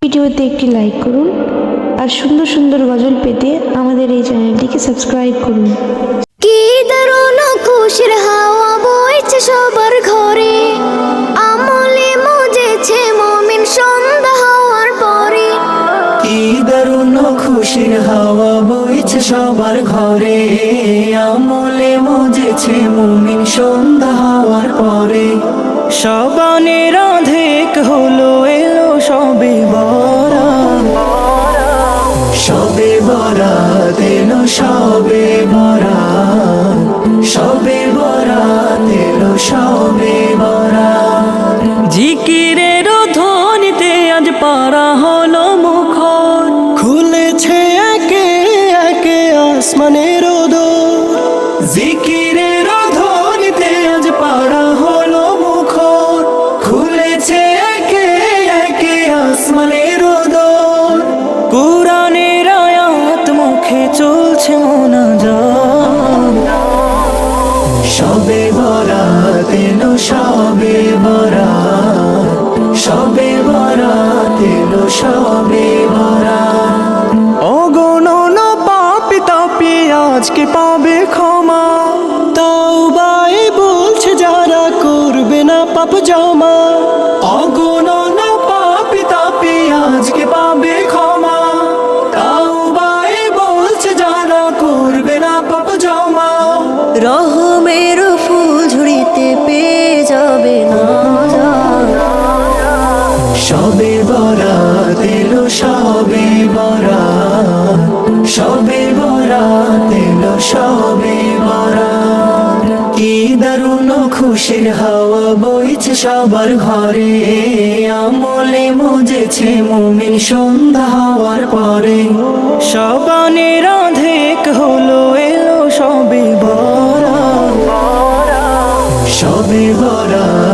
ভিডিওতে একটি লাইক করুন আর সুন্দর সুন্দর গজল পেতে আমাদের এই চ্যানেলটিকে সাবস্ক্রাইব করুন। কি দারুণ খুশির হাওয়া বইছে সবার ঘরে, আমলে মজেছে মুমিন সন্ধ্যা হওয়ার পরে। কি দারুণ খুশির হাওয়া বইছে সবার ঘরে, আমলে মজেছে মুমিন সন্ধ্যা হওয়ার পরে। শাবানের অর্ধেক হলো এলো সবে বরাত, সবে বরাত এলো সবে বরাত, সবে বরাত এলো সবে বরাত। জিকিরের ধ্বনিতে আজ পারা হলো মুখর, খুলেছে একে একে আসমানের দোর। জিকিরের ধ্বনিতে আজ পারা হলো মুখর, খুলেছে একে একে আসমানের দোর। কুরআনের আয়াত মুখে চলছে মোনাজাত, সবে বরাত এলো সবে বরাত, সবে বরাত এলো সবে বরাত। অগণন পাপী তাপী আজকে পাবে ক্ষমা, তাওবায় বলছে যারা করবে না পাপ জমা। অগণন পাপী তাপী আজকে পাবে ক্ষমা, তাওবায় বলছে যারা করবে না পাপ জমা। রহমের ফুল ঝুড়িতে পেয়ে যাবে না। সবে বরাত এলো সবে বরাত, সবে বরাত এলো সবে বরাত। কি দারুণ খুশির হাওয়া বইছে সবার ঘরে, আমলে মজেছে মুমিন সন্ধ্যা হওয়ার পরে। শাবানের অর্ধেক হলো এলো সবে বরাত, সবে বরাত